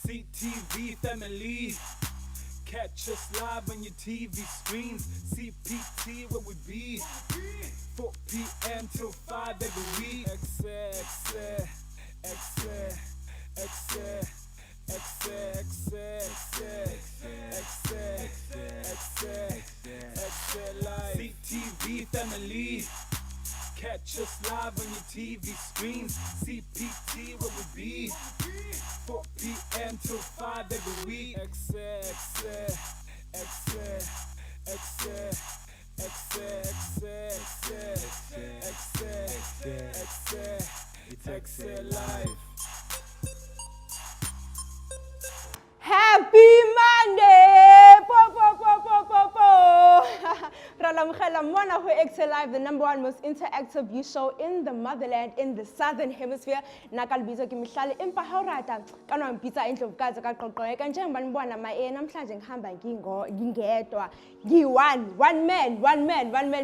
CTV family. Catch us live on your TV screens. CPT where we be. 4 p.m. till 5 every week. Ekse, Ekse, Ekse, Ekse, Ekse, Ekse, Ekse, Ekse live. CTV family. Catch us live on your TV screens. CPT where we be. 4 p.m. till 5 every week. Ekse, Ekse, Ekse, Ekse, Ekse, Ekse, Ekse, it's Ekse live. Happy Monday! Po, po, po, po, po, po. Ralamkhala who Ekse Live, the #1 most interactive youth show in the motherland, in the southern hemisphere. Nakalbiza kimihlale impa hawrata kanwa mpitsa indlovukazi kaqoqoyeka njengoba nibona ma namhlanje ngihamba ngingedwa one man,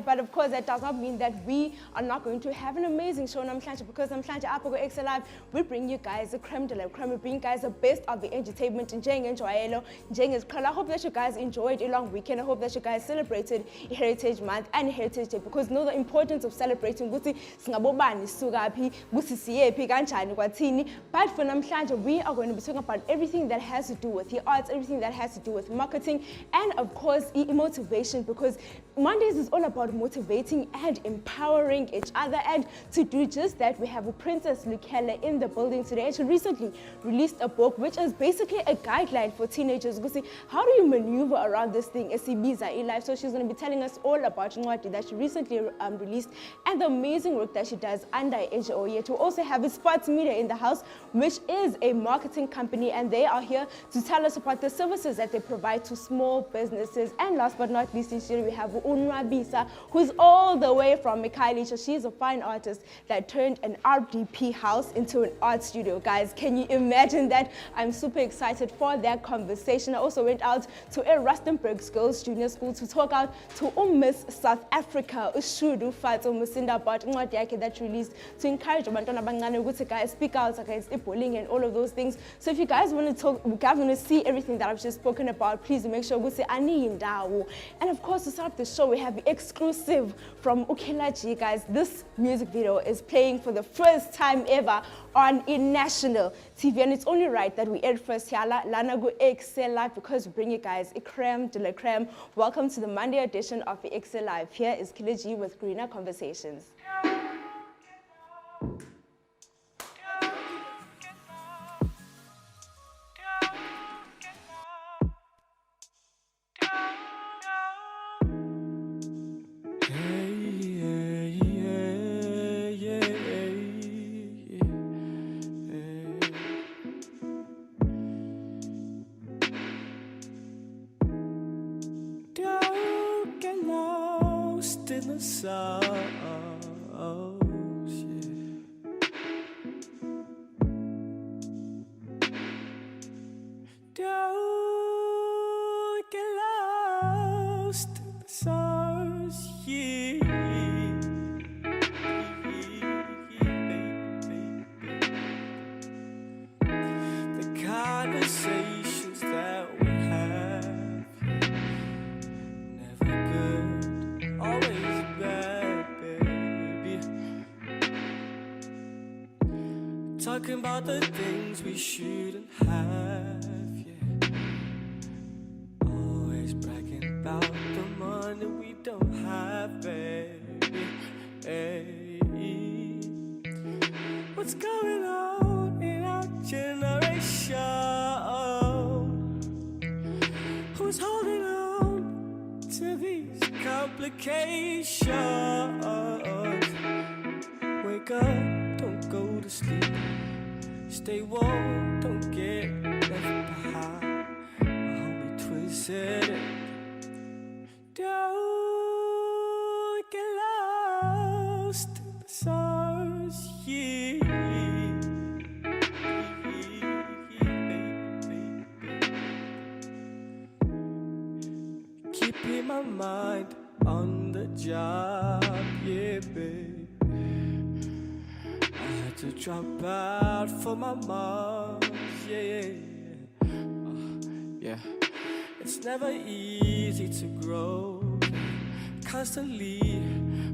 but of course that does not mean that we are not going to have an amazing show namhlanje, because namhlanje apha ku Ekse Live we bring you guys the creme de la creme. We bring you guys the best of the entertainment njengenjwayelo njengeziqhela. I hope that you guys enjoyed a long weekend. I hope that you guys celebrated Heritage Month and Heritage Day, because know the importance of celebrating ukuthi singabobani sukaphi busisiyephi kanjani kwathini. But for namhlanje we are going to be talking about everything that has to do with the arts, everything that has to do with marketing, and of course motivation, because Mondays is all about motivating and empowering each other. And to do just that, we have Princess Lukele in the building today. She recently released a book which is basically a guideline for teenagers. How do you maneuver around this thing esibiza in life? So she's going to be telling us all about Ncwadi that she recently released and the amazing work that she does under NGO. Yet we also have Sports Media in the house, which is a marketing company, and they are here to tell us about the services that they provide to small businesses. And last but not least, this year we have Unwabisa, who's all the way from Mikhailisha. She's a fine artist that turned an RDP house into an art studio. Guys, can you imagine that? I'm super excited for that conversation. I also went out to a Rustenburg Girls Junior School to talk out to Miss South Africa, Ushudu Fato Musinda, about Ncwadi yakhe that released to encourage abantwana abancane ukuthi guys speak out against bullying and all of those things. So if you guys want to talk, we guys want to see everything that I've just spoken about, please make sure ukuthi ani indawo. And of course, to start up the show, we have the exclusive from Ukelaji, guys. This music video is playing for the first time ever on national TV, and it's only right that we air first here, Lana go Ekse Live, because we bring you guys a creme de la creme. Welcome to the Monday edition of the Ekse Live. Here is Kileji with Greener Conversations. Conversations that we have, never good, always bad, baby. Talking about the things we shouldn't have, yeah. Always bragging about the money we don't have, baby. Hey. What's going on in our generation? Who's holding on to these complications? Wake up, don't go to sleep. Stay warm, don't get left behind. I hope we twisted it. Don't get lost in the stars, yeah. Keeping my mind on the job, yeah, babe. I had to drop out for my mom, yeah, yeah, yeah. Yeah, it's never easy to grow. Constantly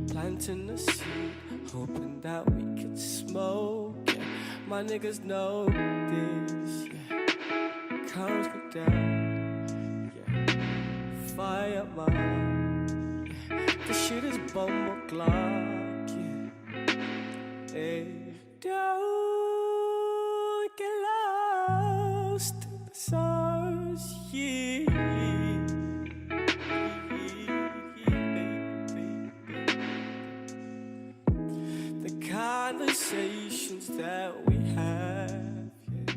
planting the seed, hoping that we could smoke. Yeah, my niggas know this. Yeah, counts go down. Yeah, fire mine. Yeah, this shit is bomb o'clock. Yeah, hey, don't get lost in the stars. Yeah. Conversations that we have, yeah.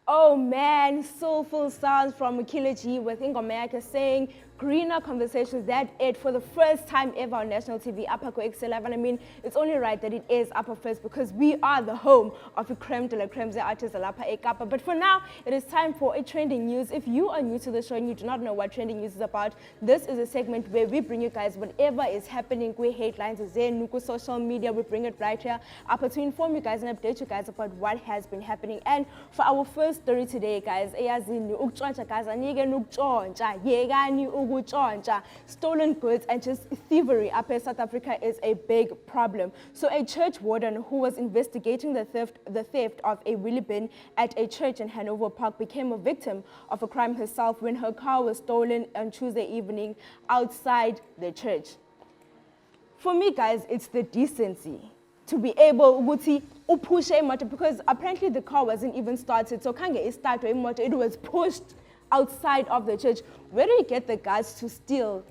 Oh man, soulful sounds from Makila G with Ingomeka saying greener conversations. That it for the first time ever on national TV, Upper Ekse Live. And I mean, it's only right that it is Upper first because we are the home of the creme de la creme, the artists Alapa Ekapa. But for now, it is time for a trending news. If you are new to the show and you do not know what trending news is about, this is a segment where we bring you guys whatever is happening. We headlines is there, Nuku social media. We bring it right here, Upper, to inform you guys and update you guys about what has been happening. And for our first story today, guys, stolen goods and just thievery up in South Africa is a big problem. So a church warden who was investigating the theft of a wheelie bin at a church in Hanover Park became a victim of a crime herself when her car was stolen on Tuesday evening outside the church. For me, guys, it's the decency to be able to push a motor, because apparently the car wasn't even started. So can't get started a motor, it was pushed outside of the church. Where do you get the guys to steal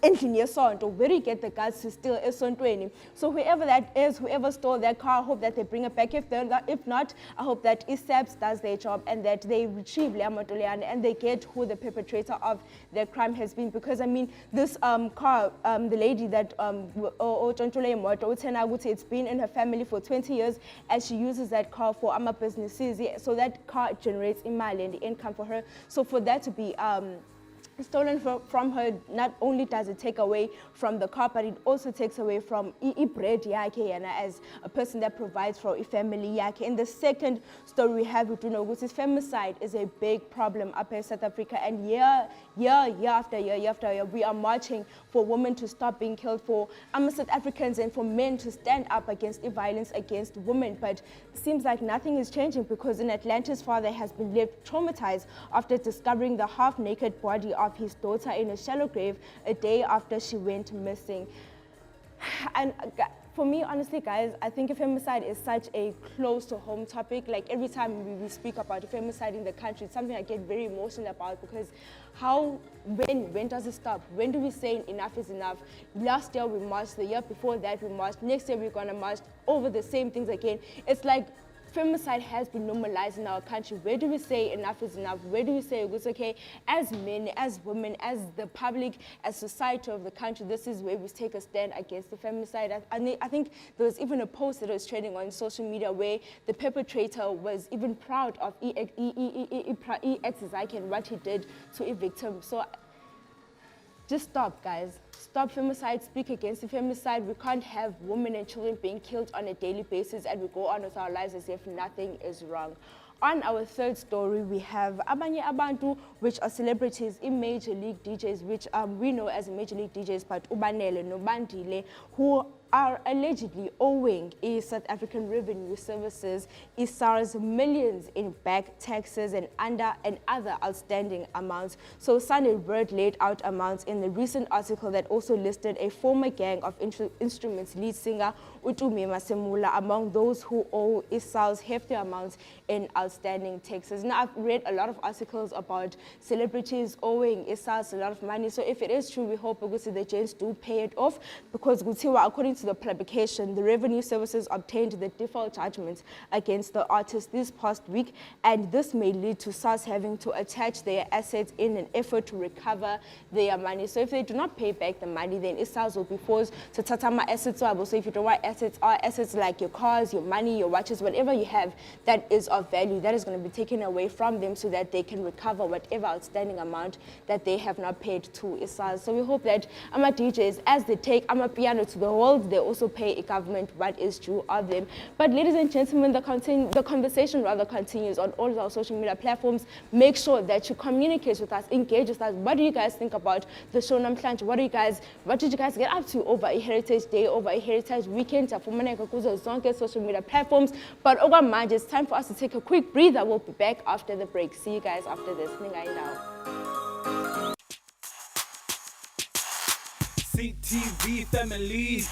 endlini yesonto? Where do you get the guys to steal esontweni? So whoever that is, whoever stole that car, I hope that they bring it back. If not, I hope that ISAPS does their job and that they retrieve Lea Matoleane and they get who the perpetrator of that crime has been. Because I mean, this car, the lady that it's been in her family for 20 years, and she uses that car for businesses. So that car generates imali and the income for her. So for that to be stolen from her, not only does it take away from the car, but it also takes away from bread yake as a person that provides for a family yake. In the second story we have, femicide is a big problem up in South Africa, and year after year, we are marching for women to stop being killed, for South Africans and for men to stand up against the violence against women. But it seems like nothing is changing, because in Atlanta's father has been left traumatized after discovering the half-naked body of his daughter in a shallow grave a day after she went missing. And for me, honestly, guys, I think femicide is such a close-to-home topic. Like, every time we speak about femicide in the country, it's something I get very emotional about, because when does it stop? When do we say enough is enough? Last year we marched, the year before that we marched, next year we're gonna march over the same things again. It's like femicide has been normalized in our country. Where do we say enough is enough? Where do we say it's okay? As men, as women, as the public, as society of the country, this is where we take a stand against the femicide. I think there was even a post that was trending on social media where the perpetrator was even proud of Ekse and what he did to a victim. So just stop, guys. Stop femicide, speak against the femicide. We can't have women and children being killed on a daily basis and we go on with our lives as if nothing is wrong. On our third story, we have Abanye Abantu, which are celebrities in Major League DJs, which we know as Major League DJs, but Ubanele, Nobandile, who are allegedly owing South African Revenue Services, SARS, millions in back taxes and other outstanding amounts. So Sunday Bird laid out amounts in the recent article that also listed a former Gang of Instruments lead singer Utumi Masemula among those who owe SARS hefty amounts in outstanding taxes. Now, I've read a lot of articles about celebrities owing SARS a lot of money. So if it is true, we hope the Janes do pay it off, because according to the publication, the Revenue Services obtained the default judgment against the artists this past week, and this may lead to SARS having to attach their assets in an effort to recover their money. So if they do not pay back the money, then SARS will be forced to tatama assets. So if you don't know what assets are, assets like your cars, your money, your watches, whatever you have that is of value, that is going to be taken away from them so that they can recover whatever outstanding amount that they have not paid to SARS. So we hope that our DJs, as they take our piano to the world, they also pay a government what is due of them. But ladies and gentlemen, the conversation rather continues on all our social media platforms. Make sure that you communicate with us, engage with us. What do you guys think about the show namhlanje? What did you guys get up to over a Heritage Day, over a Heritage Weekend? Social media platforms. But okwamanje, it's time for us to take a quick breather. We'll be back after the break. See you guys after this. CTV family.